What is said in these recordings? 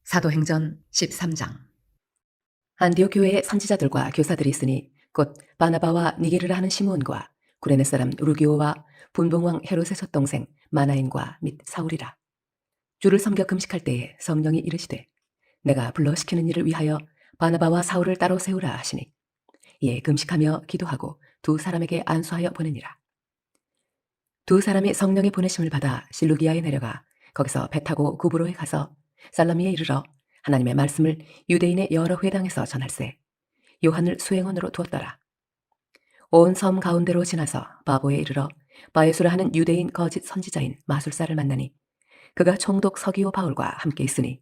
사도행전 13장. 안디옥 교회에 선지자들과 교사들이 있으니 곧 바나바와 니게르라 하는 시므온과 구레네 사람 루기오와 분봉왕 헤롯의 젖동생 마나엔과 및 사울이라. 주를 섬겨 금식할 때에 성령이 이르시되 내가 불러 시키는 일을 위하여 바나바와 사울을 따로 세우라 하시니 이에 금식하며 기도하고 두 사람에게 안수하여 보내니라. 두 사람이 성령의 보내심을 받아 실루기아에 내려가 거기서 배 타고 구브로에 가서 살라미에 이르러 하나님의 말씀을 유대인의 여러 회당에서 전할세 요한을 수행원으로 두었더라. 온 섬 가운데로 지나서 바보에 이르러 바에수라 하는 유대인 거짓 선지자인 마술사를 만나니 그가 총독 서기오 바울과 함께 있으니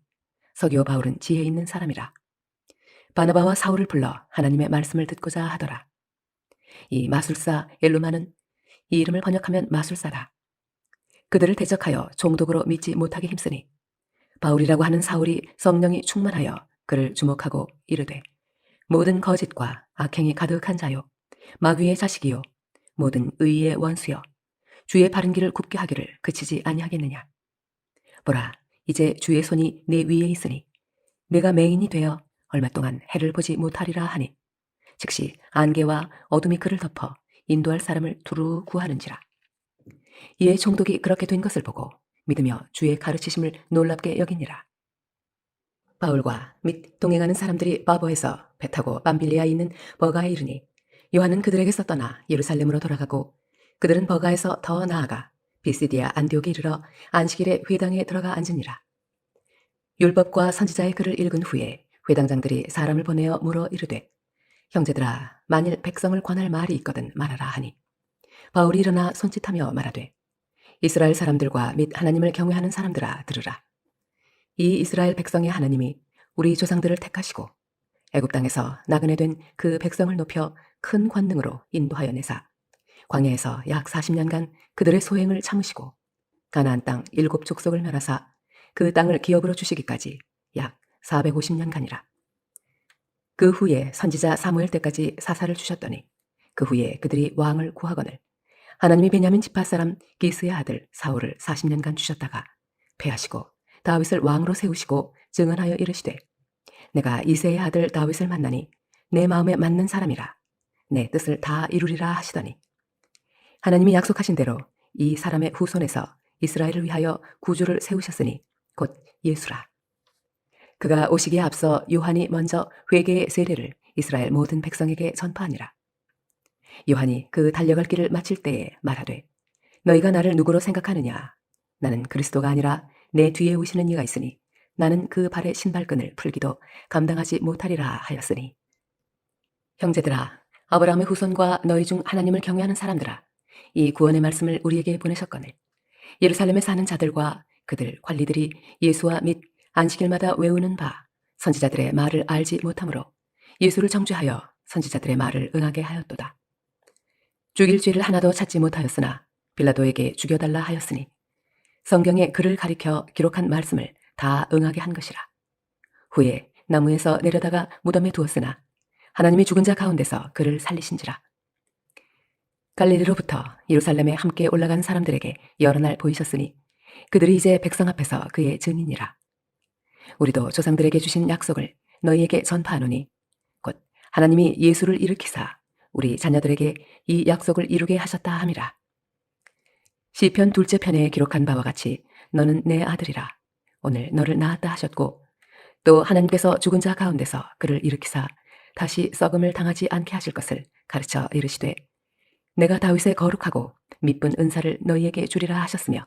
서기오 바울은 지혜 있는 사람이라. 바나바와 사울을 불러 하나님의 말씀을 듣고자 하더라. 이 마술사 엘루마는 이 이름을 번역하면 마술사라. 그들을 대적하여 총독으로 믿지 못하게 힘쓰니 바울이라고 하는 사울이 성령이 충만하여 그를 주목하고 이르되 모든 거짓과 악행이 가득한 자요 마귀의 자식이요 모든 의의 원수요 주의 바른 길을 굽게 하기를 그치지 아니하겠느냐. 보라, 이제 주의 손이 내 위에 있으니 내가 맹인이 되어 얼마 동안 해를 보지 못하리라 하니 즉시 안개와 어둠이 그를 덮어 인도할 사람을 두루 구하는지라. 이에 총독이 그렇게 된 것을 보고 믿으며 주의 가르치심을 놀랍게 여기니라. 바울과 및 동행하는 사람들이 바보에서 배 타고 빰빌리아에 있는 버가에 이르니 요한은 그들에게서 떠나 예루살렘으로 돌아가고 그들은 버가에서 더 나아가 비시디아 안디옥에 이르러 안식일에 회당에 들어가 앉으니라. 율법과 선지자의 글을 읽은 후에 회당장들이 사람을 보내어 물어 이르되 형제들아, 만일 백성을 권할 말이 있거든 말하라 하니 바울이 일어나 손짓하며 말하되 이스라엘 사람들과 및 하나님을 경외하는 사람들아 들으라. 이 이스라엘 백성의 하나님이 우리 조상들을 택하시고 애굽 땅에서 나그네 된 그 백성을 높여 큰 권능으로 인도하여 내사 광야에서 약 40년간 그들의 소행을 참으시고 가나안 땅 7족속을 멸하사 그 땅을 기업으로 주시기까지 약 450년간이라. 그 후에 선지자 사무엘 때까지 사사를 주셨더니 그 후에 그들이 왕을 구하거늘 하나님이 베냐민 지파 사람 기스의 아들 사울을 40년간 주셨다가 패하시고 다윗을 왕으로 세우시고 증언하여 이르시되 내가 이새의 아들 다윗을 만나니 내 마음에 맞는 사람이라 내 뜻을 다 이루리라 하시더니 하나님이 약속하신 대로 이 사람의 후손에서 이스라엘을 위하여 구주를 세우셨으니 곧 예수라. 그가 오시기에 앞서 요한이 먼저 회개의 세례를 이스라엘 모든 백성에게 전파하니라. 요한이 그 달려갈 길을 마칠 때에 말하되 너희가 나를 누구로 생각하느냐. 나는 그리스도가 아니라 내 뒤에 오시는 이가 있으니 나는 그 발의 신발끈을 풀기도 감당하지 못하리라 하였으니 형제들아, 아브라함의 후손과 너희 중 하나님을 경외하는 사람들아, 이 구원의 말씀을 우리에게 보내셨거늘 예루살렘에 사는 자들과 그들 관리들이 예수와 및 안식일마다 외우는 바 선지자들의 말을 알지 못하므로 예수를 정죄하여 선지자들의 말을 응하게 하였도다. 죽일 죄를 하나도 찾지 못하였으나 빌라도에게 죽여달라 하였으니 성경에 그를 가리켜 기록한 말씀을 다 응하게 한 것이라. 후에 나무에서 내려다가 무덤에 두었으나 하나님이 죽은 자 가운데서 그를 살리신지라. 갈릴리로부터 예루살렘에 함께 올라간 사람들에게 여러 날 보이셨으니 그들이 이제 백성 앞에서 그의 증인이라. 우리도 조상들에게 주신 약속을 너희에게 전파하노니 곧 하나님이 예수를 일으키사 우리 자녀들에게 이 약속을 이루게 하셨다 함이라. 시편 둘째 편에 기록한 바와 같이 너는 내 아들이라. 오늘 너를 낳았다 하셨고 또 하나님께서 죽은 자 가운데서 그를 일으키사 다시 썩음을 당하지 않게 하실 것을 가르쳐 이르시되 내가 다윗의 거룩하고 미쁜 은사를 너희에게 주리라 하셨으며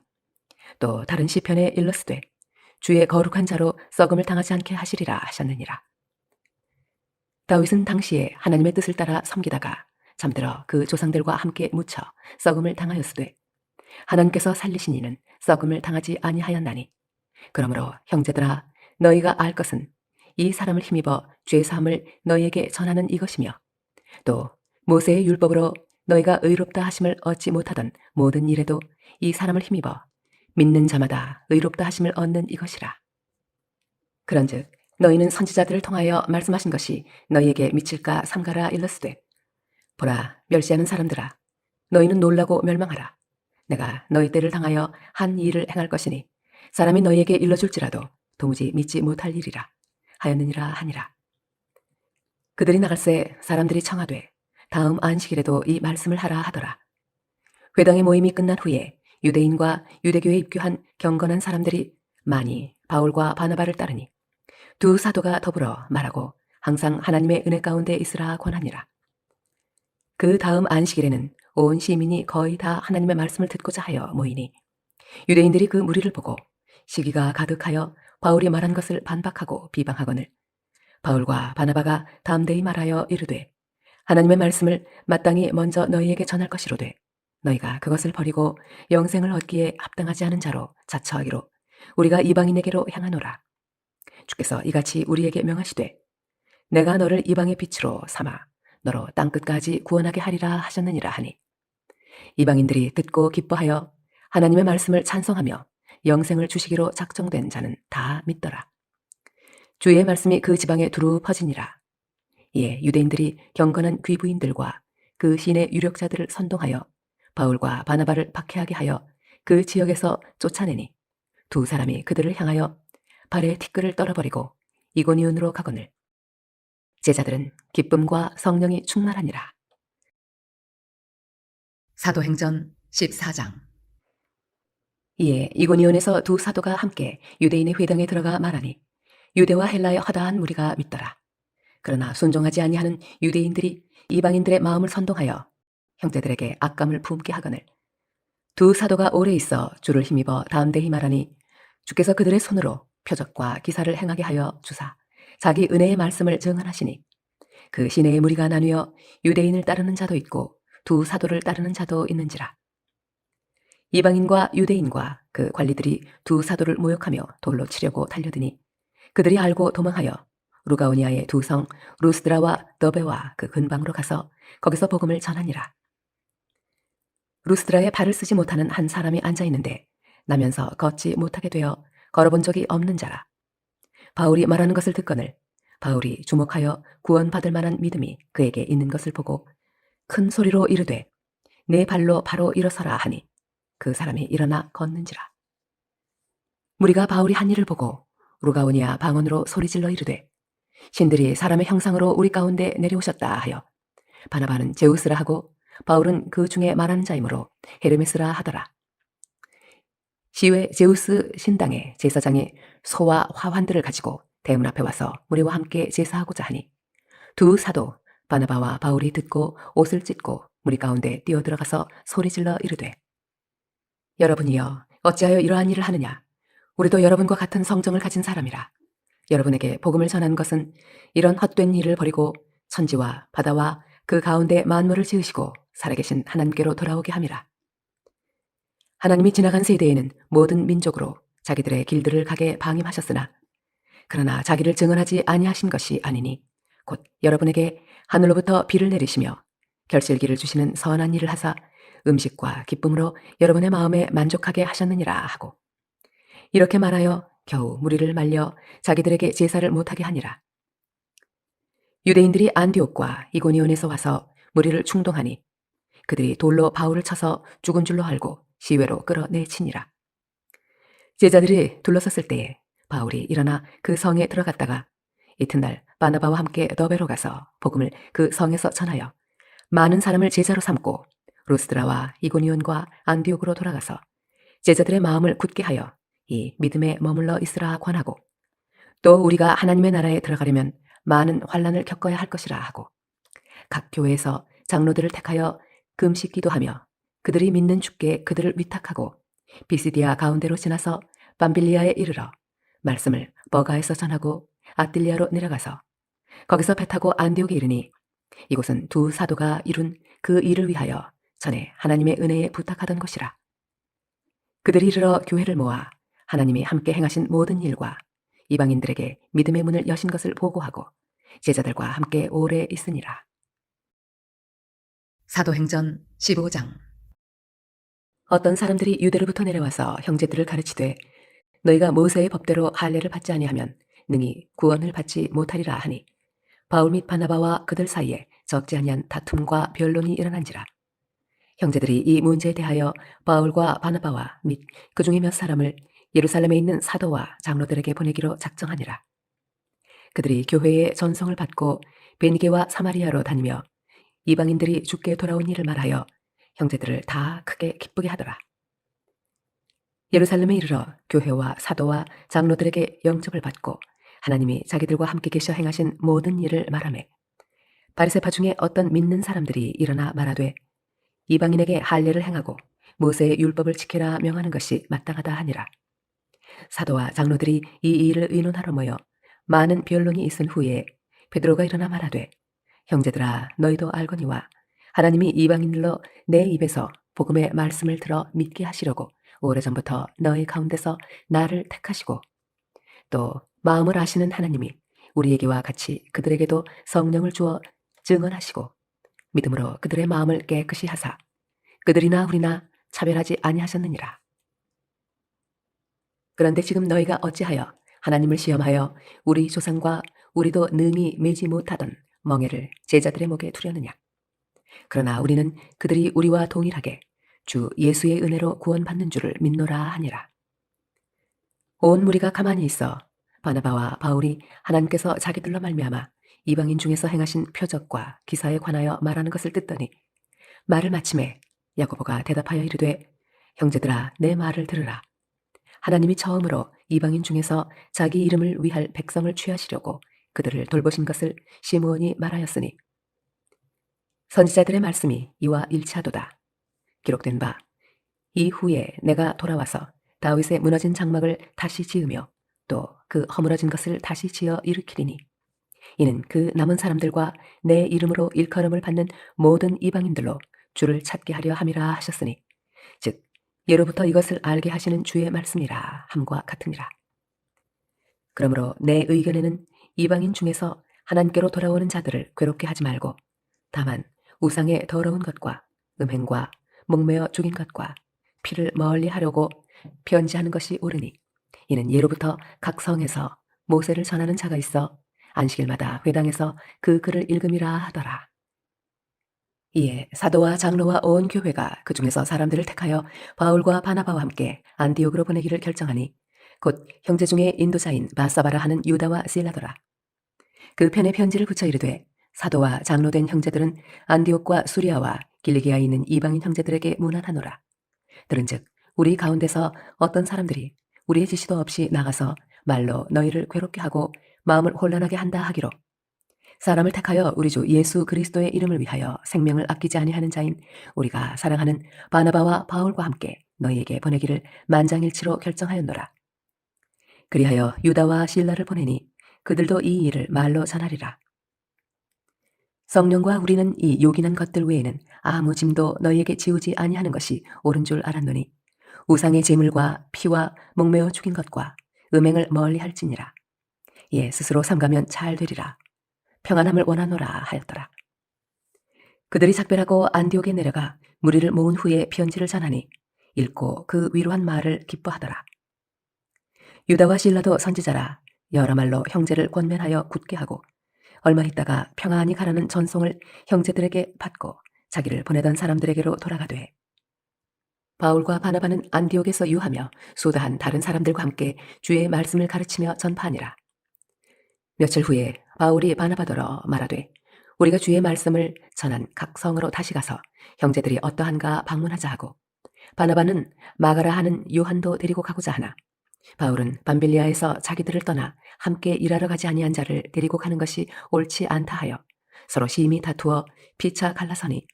또 다른 시편에 일렀으되 주의 거룩한 자로 썩음을 당하지 않게 하시리라 하셨느니라. 다윗은 당시에 하나님의 뜻을 따라 섬기다가 잠들어 그 조상들과 함께 묻혀 썩음을 당하였으되 하나님께서 살리신 이는 썩음을 당하지 아니하였나니 그러므로 형제들아 너희가 알 것은 이 사람을 힘입어 죄 사함을 너희에게 전하는 이것이며 또 모세의 율법으로 너희가 의롭다 하심을 얻지 못하던 모든 일에도 이 사람을 힘입어 믿는 자마다 의롭다 하심을 얻는 이것이라. 그런즉 너희는 선지자들을 통하여 말씀하신 것이 너희에게 미칠까 삼가라 일렀으되 보라 멸시하는 사람들아 너희는 놀라고 멸망하라. 내가 너희 때를 당하여 한 일을 행할 것이니 사람이 너희에게 일러줄지라도 도무지 믿지 못할 일이라 하였느니라 하니라. 그들이 나갈새 사람들이 청하되 다음 안식일에도 이 말씀을 하라 하더라. 회당의 모임이 끝난 후에 유대인과 유대교에 입교한 경건한 사람들이 많이 바울과 바나바를 따르니 두 사도가 더불어 말하고 항상 하나님의 은혜 가운데 있으라 권하니라. 그 다음 안식일에는 온 시민이 거의 다 하나님의 말씀을 듣고자 하여 모이니 유대인들이 그 무리를 보고 시기가 가득하여 바울이 말한 것을 반박하고 비방하거늘 바울과 바나바가 담대히 말하여 이르되 하나님의 말씀을 마땅히 먼저 너희에게 전할 것이로되 너희가 그것을 버리고 영생을 얻기에 합당하지 않은 자로 자처하기로 우리가 이방인에게로 향하노라. 주께서 이같이 우리에게 명하시되 내가 너를 이방의 빛으로 삼아 너로 땅끝까지 구원하게 하리라 하셨느니라 하니 이방인들이 듣고 기뻐하여 하나님의 말씀을 찬송하며 영생을 주시기로 작정된 자는 다 믿더라. 주의 말씀이 그 지방에 두루 퍼지니라. 이에 유대인들이 경건한 귀부인들과 그 시내 유력자들을 선동하여 바울과 바나바를 박해하게 하여 그 지역에서 쫓아내니 두 사람이 그들을 향하여 발에 티끌을 떨어버리고 이고니온으로 가거늘 제자들은 기쁨과 성령이 충만하니라. 사도행전 14장. 이에 이고니온에서 두 사도가 함께 유대인의 회당에 들어가 말하니 유대와 헬라의 허다한 무리가 믿더라. 그러나 순종하지 아니하는 유대인들이 이방인들의 마음을 선동하여 형제들에게 악감을 품게 하거늘 두 사도가 오래 있어 주를 힘입어 담대히 말하니 주께서 그들의 손으로 표적과 기사를 행하게 하여 주사 자기 은혜의 말씀을 증언하시니 그 시내의 무리가 나뉘어 유대인을 따르는 자도 있고 두 사도를 따르는 자도 있는지라. 이방인과 유대인과 그 관리들이 두 사도를 모욕하며 돌로 치려고 달려드니 그들이 알고 도망하여 루가오니아의 두 성 루스드라와 더베와 그 근방으로 가서 거기서 복음을 전하니라. 루스드라에 발을 쓰지 못하는 한 사람이 앉아있는데 나면서 걷지 못하게 되어 걸어본 적이 없는 자라. 바울이 말하는 것을 듣거늘 바울이 주목하여 구원받을 만한 믿음이 그에게 있는 것을 보고 큰 소리로 이르되 내 발로 바로 일어서라 하니 그 사람이 일어나 걷는지라. 무리가 바울이 한 일을 보고 루가오니아 방언으로 소리질러 이르되 신들이 사람의 형상으로 우리 가운데 내려오셨다 하여 바나바는 제우스라 하고 바울은 그 중에 말하는 자이므로 헤르메스라 하더라. 시외 제우스 신당의 제사장이 소와 화환들을 가지고 대문 앞에 와서 무리와 함께 제사하고자 하니 두 사도 바나바와 바울이 듣고 옷을 찢고 무리 가운데 뛰어들어가서 소리질러 이르되 여러분이여 어찌하여 이러한 일을 하느냐. 우리도 여러분과 같은 성정을 가진 사람이라. 여러분에게 복음을 전하는 것은 이런 헛된 일을 버리고 천지와 바다와 그 가운데 만물을 지으시고 살아계신 하나님께로 돌아오게 함이라. 하나님이 지나간 세대에는 모든 민족으로 자기들의 길들을 가게 방임하셨으나 그러나 자기를 증언하지 아니하신 것이 아니니 곧 여러분에게 하늘로부터 비를 내리시며 결실기를 주시는 선한 일을 하사 음식과 기쁨으로 여러분의 마음에 만족하게 하셨느니라 하고 이렇게 말하여 겨우 무리를 말려 자기들에게 제사를 못하게 하니라. 유대인들이 안디옥과 이고니온에서 와서 무리를 충동하니 그들이 돌로 바울을 쳐서 죽은 줄로 알고 시외로 끌어내치니라. 제자들이 둘러섰을 때에 바울이 일어나 그 성에 들어갔다가 이튿날 바나바와 함께 더베로 가서 복음을 그 성에서 전하여 많은 사람을 제자로 삼고 루스드라와 이고니온과 안디옥으로 돌아가서 제자들의 마음을 굳게 하여 이 믿음에 머물러 있으라 권하고 또 우리가 하나님의 나라에 들어가려면 많은 환난을 겪어야 할 것이라 하고 각 교회에서 장로들을 택하여 금식 기도하며 그들이 믿는 주께 그들을 위탁하고 비시디아 가운데로 지나서 밤빌리아에 이르러 말씀을 버가에서 전하고 아딜리아로 내려가서 거기서 배 타고 안디옥에 이르니 이곳은 두 사도가 이룬 그 일을 위하여 전에 하나님의 은혜에 부탁하던 곳이라. 그들이 이르러 교회를 모아 하나님이 함께 행하신 모든 일과 이방인들에게 믿음의 문을 여신 것을 보고하고 제자들과 함께 오래 있으니라. 사도행전 15장. 어떤 사람들이 유대로부터 내려와서 형제들을 가르치되 너희가 모세의 법대로 할례를 받지 아니하면 능히 구원을 받지 못하리라 하니 바울 및 바나바와 그들 사이에 적지 아니한 다툼과 변론이 일어난지라. 형제들이 이 문제에 대하여 바울과 바나바와 및 그 중에 몇 사람을 예루살렘에 있는 사도와 장로들에게 보내기로 작정하니라. 그들이 교회의 전송을 받고 베니게와 사마리아로 다니며 이방인들이 죽게 돌아온 일을 말하여 형제들을 다 크게 기쁘게 하더라. 예루살렘에 이르러 교회와 사도와 장로들에게 영접을 받고 하나님이 자기들과 함께 계셔 행하신 모든 일을 말하매 바리새파 중에 어떤 믿는 사람들이 일어나 말하되 이방인에게 할례를 행하고 모세의 율법을 지키라 명하는 것이 마땅하다 하니라. 사도와 장로들이 이 일을 의논하러 모여 많은 변론이 있은 후에 베드로가 일어나 말하되 형제들아 너희도 알거니와 하나님이 이방인들로 내 입에서 복음의 말씀을 들어 믿게 하시려고 오래전부터 너희 가운데서 나를 택하시고 또 마음을 아시는 하나님이 우리에게와 같이 그들에게도 성령을 주어 증언하시고 믿음으로 그들의 마음을 깨끗이 하사 그들이나 우리나 차별하지 아니하셨느니라. 그런데 지금 너희가 어찌하여 하나님을 시험하여 우리 조상과 우리도 능히 매지 못하던 멍에를 제자들의 목에 두려느냐. 그러나 우리는 그들이 우리와 동일하게 주 예수의 은혜로 구원받는 줄을 믿노라 하니라. 온 무리가 가만히 있어 바나바와 바울이 하나님께서 자기들로 말미암아 이방인 중에서 행하신 표적과 기사에 관하여 말하는 것을 듣더니 말을 마침에 야고보가 대답하여 이르되 형제들아 내 말을 들으라. 하나님이 처음으로 이방인 중에서 자기 이름을 위할 백성을 취하시려고 그들을 돌보신 것을 시므온이 말하였으니 선지자들의 말씀이 이와 일치하도다. 기록된 바 이후에 내가 돌아와서 다윗의 무너진 장막을 다시 지으며 또 그 허물어진 것을 다시 지어 일으키리니 이는 그 남은 사람들과 내 이름으로 일컬음을 받는 모든 이방인들로 주를 찾게 하려 함이라 하셨으니 즉 예로부터 이것을 알게 하시는 주의 말씀이라 함과 같으니라. 그러므로 내 의견에는 이방인 중에서 하나님께로 돌아오는 자들을 괴롭게 하지 말고 다만 우상의 더러운 것과 음행과 목매어 죽인 것과 피를 멀리 하려고 편지하는 것이 옳으니 이는 예로부터 각 성에서 모세를 전하는 자가 있어 안식일마다 회당에서 그 글을 읽음이라 하더라. 이에 사도와 장로와 온 교회가 그 중에서 사람들을 택하여 바울과 바나바와 함께 안디옥으로 보내기를 결정하니 곧 형제 중에 인도자인 바사바라 하는 유다와 실라더라. 그 편에 편지를 붙여 이르되 사도와 장로된 형제들은 안디옥과 수리아와 길리기아에 있는 이방인 형제들에게 문안하노라. 들은즉 우리 가운데서 어떤 사람들이 우리의 지시도 없이 나가서 말로 너희를 괴롭게 하고 마음을 혼란하게 한다 하기로 사람을 택하여 우리 주 예수 그리스도의 이름을 위하여 생명을 아끼지 아니하는 자인 우리가 사랑하는 바나바와 바울과 함께 너희에게 보내기를 만장일치로 결정하였노라. 그리하여 유다와 실라를 보내니 그들도 이 일을 말로 전하리라. 성령과 우리는 이 요긴한 것들 외에는 아무 짐도 너희에게 지우지 아니하는 것이 옳은 줄 알았노니 우상의 제물과 피와 목매어 죽인 것과 음행을 멀리 할지니라. 예 스스로 삼가면 잘 되리라. 평안함을 원하노라 하였더라. 그들이 작별하고 안디옥에 내려가 무리를 모은 후에 편지를 전하니 읽고 그 위로한 말을 기뻐하더라. 유다와 실라도 선지자라 여러 말로 형제를 권면하여 굳게 하고 얼마 있다가 평안히 가라는 전송을 형제들에게 받고 자기를 보내던 사람들에게로 돌아가되 바울과 바나바는 안디옥에서 유하며 수다한 다른 사람들과 함께 주의 말씀을 가르치며 전파하니라. 며칠 후에 바울이 바나바더러 말하되 우리가 주의 말씀을 전한 각 성으로 다시 가서 형제들이 어떠한가 방문하자 하고 바나바는 마가라 하는 요한도 데리고 가고자 하나 바울은 밤빌리아에서 자기들을 떠나 함께 일하러 가지 아니한 자를 데리고 가는 것이 옳지 않다 하여 서로 심히 다투어 피차 갈라서니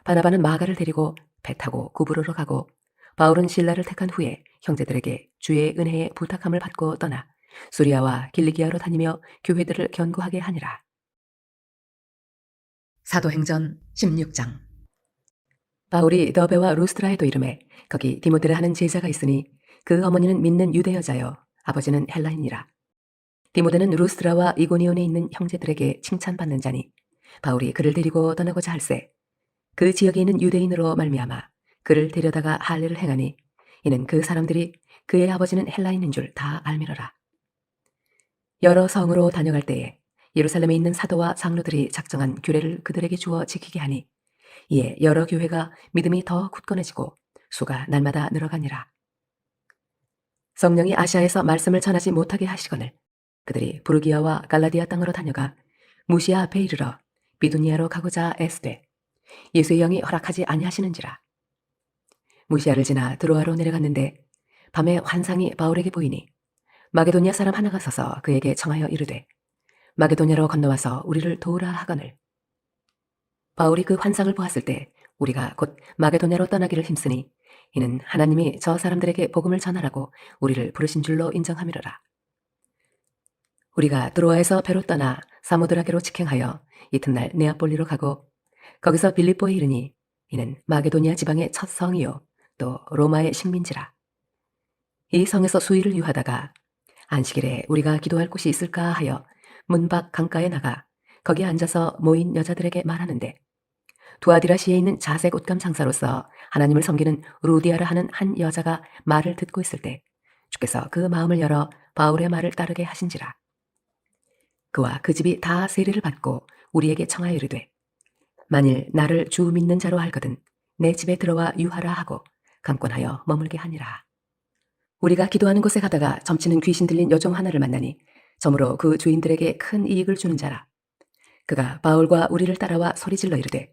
바나바는 마가를 데리고 배 타고 구브로로 가고 바울은 실라를 택한 후에 형제들에게 주의 은혜에 부탁함을 받고 떠나 수리아와 길리기아로 다니며 교회들을 견고하게 하니라. 사도행전 16장. 바울이 더베와 루스트라에도 이름에 거기 디모데라 하는 제자가 있으니 그 어머니는 믿는 유대 여자요 아버지는 헬라인이라. 디모데는 루스트라와 이고니온에 있는 형제들에게 칭찬받는 자니 바울이 그를 데리고 떠나고자 할세 그 지역에 있는 유대인으로 말미암아 그를 데려다가 할례를 행하니 이는 그 사람들이 그의 아버지는 헬라인인 줄 다 알미러라. 여러 성으로 다녀갈 때에 예루살렘에 있는 사도와 장로들이 작정한 규례를 그들에게 주어 지키게 하니 이에 여러 교회가 믿음이 더 굳건해지고 수가 날마다 늘어가니라. 성령이 아시아에서 말씀을 전하지 못하게 하시거늘 그들이 부르기아와 갈라디아 땅으로 다녀가 무시아 앞에 이르러 비두니아로 가고자 애쓰되 예수의 영이 허락하지 아니하시는지라. 무시아를 지나 드로아로 내려갔는데 밤에 환상이 바울에게 보이니 마게도니아 사람 하나가 서서 그에게 청하여 이르되 마게도냐로 건너와서 우리를 도우라 하거늘. 바울이 그 환상을 보았을 때 우리가 곧 마게도냐로 떠나기를 힘쓰니 이는 하나님이 저 사람들에게 복음을 전하라고 우리를 부르신 줄로 인정함이로라. 우리가 드로아에서 배로 떠나 사모드라게로 직행하여 이튿날 네아폴리로 가고 거기서 빌립보에 이르니 이는 마게도니아 지방의 첫 성이요 또 로마의 식민지라. 이 성에서 수일을 유하다가 안식일에 우리가 기도할 곳이 있을까 하여 문 밖 강가에 나가 거기 앉아서 모인 여자들에게 말하는데 두아디라시에 있는 자색 옷감 장사로서 하나님을 섬기는 루디아라 하는 한 여자가 말을 듣고 있을 때 주께서 그 마음을 열어 바울의 말을 따르게 하신지라. 그와 그 집이 다 세례를 받고 우리에게 청하여 이르되 만일 나를 주 믿는 자로 알거든 내 집에 들어와 유하라 하고 강권하여 머물게 하니라. 우리가 기도하는 곳에 가다가 점치는 귀신 들린 여종 하나를 만나니 점으로 그 주인들에게 큰 이익을 주는 자라. 그가 바울과 우리를 따라와 소리질러 이르되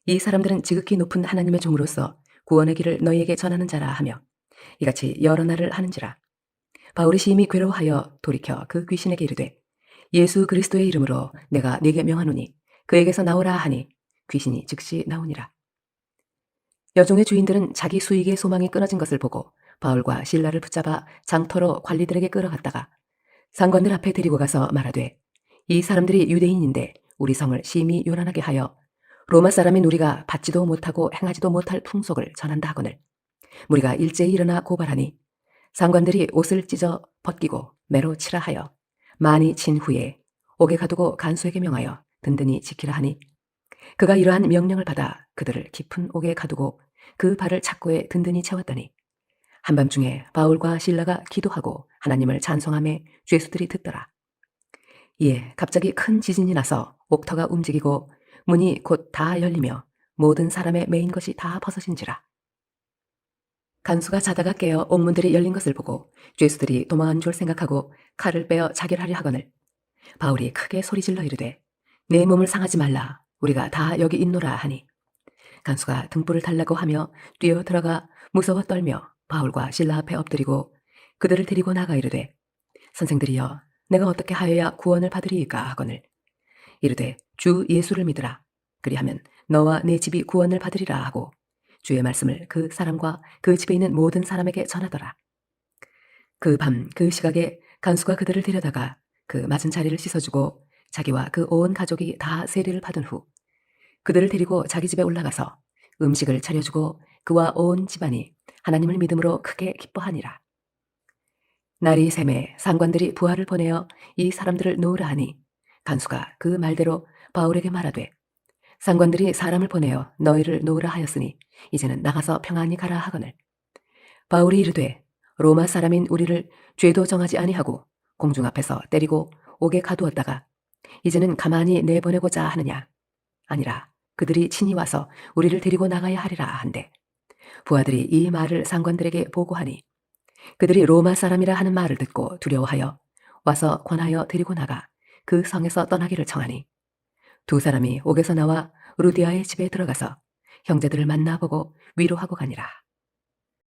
이 사람들은 지극히 높은 하나님의 종으로서 구원의 길을 너희에게 전하는 자라 하며 이같이 여러 날을 하는지라. 바울이 심히 괴로워하여 돌이켜 그 귀신에게 이르되 예수 그리스도의 이름으로 내가 네게 명하노니 그에게서 나오라 하니 귀신이 즉시 나오니라. 여종의 주인들은 자기 수익의 소망이 끊어진 것을 보고 바울과 실라를 붙잡아 장터로 관리들에게 끌어갔다가 상관들 앞에 데리고 가서 말하되 이 사람들이 유대인인데 우리 성을 심히 요란하게 하여 로마 사람인 우리가 받지도 못하고 행하지도 못할 풍속을 전한다 하거늘 우리가 일제히 일어나 고발하니 상관들이 옷을 찢어 벗기고 매로 치라 하여 많이 친 후에 옥에 가두고 간수에게 명하여 든든히 지키라 하니 그가 이러한 명령을 받아 그들을 깊은 옥에 가두고 그 발을 착고에 든든히 채웠더니 한밤중에 바울과 실라가 기도하고 하나님을 찬송하며 죄수들이 듣더라. 이에 갑자기 큰 지진이 나서 옥터가 움직이고 문이 곧 다 열리며 모든 사람의 매인 것이 다 벗어진지라. 간수가 자다가 깨어 옥문들이 열린 것을 보고 죄수들이 도망한 줄 생각하고 칼을 빼어 자결하려 하거늘 바울이 크게 소리질러 이르되 내 몸을 상하지 말라 우리가 다 여기 있노라 하니 간수가 등불을 달라고 하며 뛰어 들어가 무서워 떨며 바울과 실라 앞에 엎드리고 그들을 데리고 나가 이르되 선생들이여 내가 어떻게 하여야 구원을 받으리이까 하거늘 이르되 주 예수를 믿으라 그리하면 너와 내 집이 구원을 받으리라 하고 주의 말씀을 그 사람과 그 집에 있는 모든 사람에게 전하더라. 그 밤 그 시각에 간수가 그들을 데려다가 그 맞은 자리를 씻어주고 자기와 그 온 가족이 다 세례를 받은 후 그들을 데리고 자기 집에 올라가서 음식을 차려주고 그와 온 집안이 하나님을 믿음으로 크게 기뻐하니라. 날이 새매 상관들이 부하를 보내어 이 사람들을 놓으라 하니 간수가 그 말대로 바울에게 말하되 상관들이 사람을 보내어 너희를 놓으라 하였으니 이제는 나가서 평안히 가라 하거늘 바울이 이르되 로마 사람인 우리를 죄도 정하지 아니하고 공중 앞에서 때리고 옥에 가두었다가 이제는 가만히 내보내고자 하느냐 아니라 그들이 친히 와서 우리를 데리고 나가야 하리라 한대 부하들이 이 말을 상관들에게 보고하니 그들이 로마 사람이라 하는 말을 듣고 두려워하여 와서 권하여 데리고 나가 그 성에서 떠나기를 청하니 두 사람이 옥에서 나와 루디아의 집에 들어가서 형제들을 만나보고 위로하고 가니라.